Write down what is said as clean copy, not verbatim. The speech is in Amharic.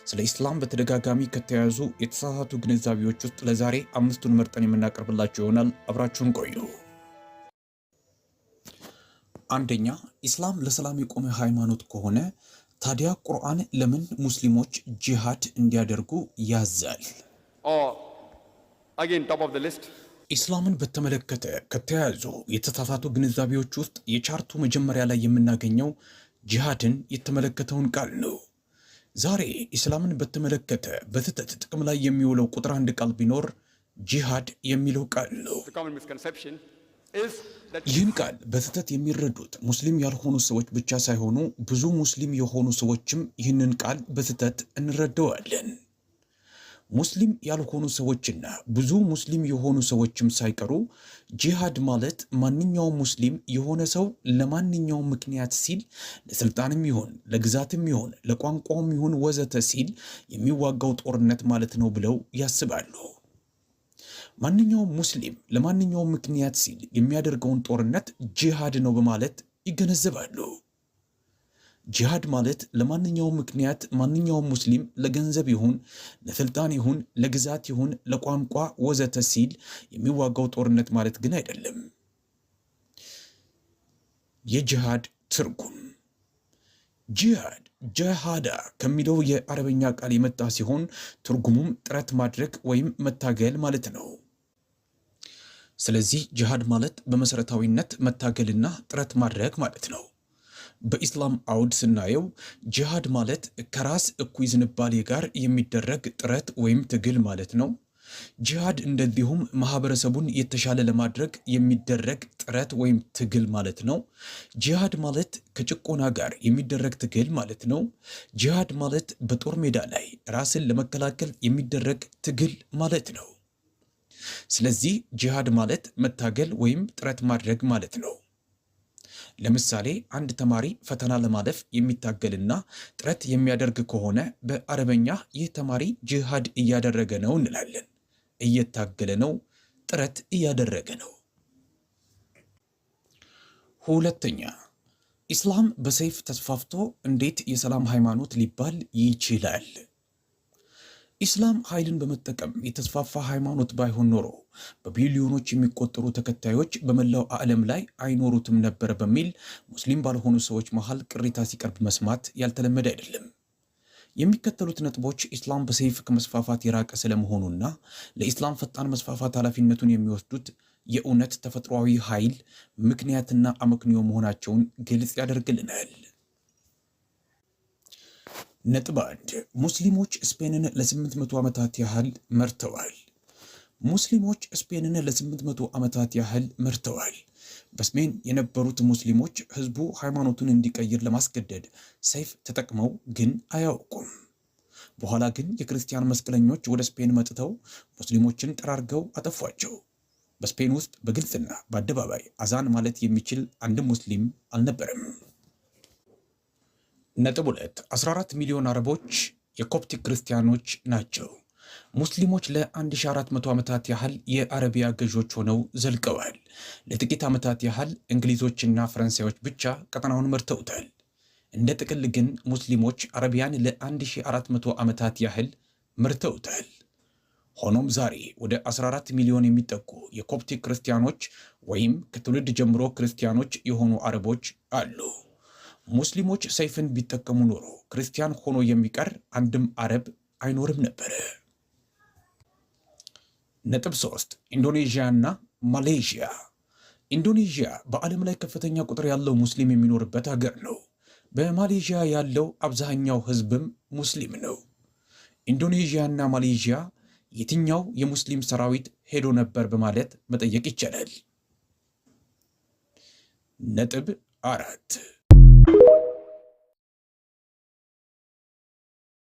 ስለ ኢስላም በተደጋጋሚ ከተያዙ የተሳሳቱ ግንዛቤዎች ውስጥ ለዛሬ አምስቱን መርጠን የምናቀርብላችሁ ይሆናል። አብራችሁን ቆዩ። አንደኛ፣ ኢስላም ለሰላም የቆመ ሃይማኖት ከሆነ ታዲያ ቁርአን ለምን ሙስሊሞች ጂሃድ እንዲያደርጉ ያዛል? ኢስላምን በተመለከተ ከተያዙ የተሳሳቱ ግንዛቤዎች ውስጥ የቻርቱ መጀመሪያ ላይ የምናገኘው ጂሃድን የተመለከተውን ቃል ነው። ዛሬ ኢስላምን በተመለከተ በስህተት ጥቅም ላይ የሚውለው ቁጥር አንድ ቃል ቢኖር ጂሃድ የሚለው ቃል ነው። ይህን ቃል በስህተት የሚረዱት ሙስሊም ያልሆኑ ሰዎች ብቻ ሳይሆኑ ብዙ ሙስሊም የሆኑ ሰዎችም ይህንን ቃል በስህተት እንረዳዋለን። ሙስሊም ያልሆኑ ሰዎችና ብዙ ሙስሊም የሆኑ ሰዎችም ሳይቀሩ ጂሃድ ማለት ማንኛውም ሙስሊም የሆነ ሰው ለማንኛውም ምክንያት ሲል ለስልጣንም ይሁን ለግዛትም ይሁን ለቋንቋውም ይሁን ወዘተ ሲል የሚዋጋው ጦርነት ማለት ነው ብለው ያስባሉ። ማንኛውም ሙስሊም ለማንኛውም ምክንያት ሲል የሚያደርገውን ጦርነት ጂሃድ ነው በማለት ይገነዘባሉ። ጂሃድ ማለት ለማንኛውም ምክንያት ማንኛውም ሙስሊም ለገንዘብ ይሁን ለስልጣን ይሁን ለግዛት ይሁን ለቋንቋ ወዘተ ሲል የሚዋጋው ጦርነት ማለት ግን አይደለም። የጂሃድ ትርጉም ጂሃድ ጀሃዳ ከሚለው የአረበኛ ቃል የመጣ ሲሆን ትርጉሙም ጥረት ማድረግ ወይም መታገል ማለት ነው። ስለዚህ ጂሃድ ማለት በመሰረታዊነት መታገልና ጥረት ማድረግ ማለት ነው። በኢስላም አውድ ስናየው ጂሃድ ማለት ከራስ እኩይ ዝንባሌ ጋር የሚደረግ ጥረት ወይም ትግል ማለት ነው። ጂሃድ እንደዚሁም ማህበረሰቡን የተሻለ ለማድረግ የሚደረግ ጥረት ወይም ትግል ማለት ነው። ጂሃድ ማለት ከጭቆና ጋር የሚደረግ ትግል ማለት ነው። ጂሃድ ማለት በጦር ሜዳ ላይ ራስን ለመከላከል የሚደረግ ትግል ማለት ነው። ስለዚህ ጂሃድ ማለት መታገል ወይም ጥረት ማድረግ ማለት ነው። ለምሳሌ አንድ ተማሪ ፈተና ለማለፍ የሚታገልና ጥረት የሚያደርግ ከሆነ በአረበኛ ይህ ተማሪ ጂሃድ እያደረገ ነው እንላለን። እየታገለ ነው፣ ጥረት እያደረገ ነው። ሁለተኛ፣ ኢስላም በሰይፍ ተስፋፍቶ እንዴት የሰላም ሃይማኖት ሊባል ይችላል? ኢስላም ኃይልን በመጠቀም የተስፋፋ ሃይማኖት ባይሆን ኖሮ በቢሊዮኖች የሚቆጠሩ ተከታዮች በመላው ዓለም ላይ አይኖሩትም ነበር በሚል ሙስሊም ባልሆኑ ሰዎች መሃል ቅሬታ ሲቀርብ መስማት ያልተለመደ አይደለም። የሚከተሉት ነጥቦች ኢስላም በሰይፍ ከመስፋፋት የራቀ ስለመሆኑና ለኢስላም ፈጣን መስፋፋት ኃላፊነቱን የሚወስዱት የእውነት ተፈጥሯዊ ኃይል ምክንያትና አመክንዮ መሆናቸውን ግልጽ ያደርግልናል። ነጥብ 1 ሙስሊሞች ስፔንን ለ800 ዓመታት ያህል መርተዋል። ሙስሊሞች ስፔንን ለ800 ዓመታት ያህል መርተዋል። በስፔን የነበሩት ሙስሊሞች ህዝቡ ሃይማኖቱን እንዲቀይር ለማስገደድ ሰይፍ ተጠቅመው ግን አያውቁም። በኋላ ግን የክርስቲያን መስቀለኞች ወደ ስፔን መጥተው ሙስሊሞችን ጠራርገው አጠፏቸው። በስፔን ውስጥ በግልጽና በአደባባይ አዛን ማለት የሚችል አንድም ሙስሊም አልነበረም። ነጥብ 2 14 ሚሊዮን አረቦች የኮፕቲክ ክርስቲያኖች ናቸው። ሙስሊሞች ለ1400 ዓመታት ያህል የአረቢያ ገዦች ሆነው ዘልቀዋል። ለጥቂት ዓመታት ያህል እንግሊዞችና ፈረንሳዮች ብቻ ቀጠናውን መርተውታል። እንደ ጥቅል ግን ሙስሊሞች አረቢያን ለ1400 ዓመታት ያህል መርተውታል። ሆኖም ዛሬ ወደ 14 ሚሊዮን የሚጠጉ የኮፕቲክ ክርስቲያኖች ወይም ከትውልድ ጀምሮ ክርስቲያኖች የሆኑ አረቦች አሉ። ሙስሊሞች ሰይፍን ቢጠቀሙ ኖሮ ክርስቲያን ሆኖ የሚቀር አንድም አረብ አይኖርም ነበር። ነጥብ 3 ኢንዶኔዥያና ማሌዥያ። ኢንዶኔዥያ በዓለም ላይ ከፍተኛ ቁጥር ያለው ሙስሊም የሚኖርበት ሀገር ነው። በማሌዥያ ያለው አብዛኛው ህዝብም ሙስሊም ነው። ኢንዶኔዥያና ማሌዥያ የትኛው የሙስሊም ሰራዊት ሄዶ ነበር በማለት መጠየቅ ይቻላል። ነጥብ 4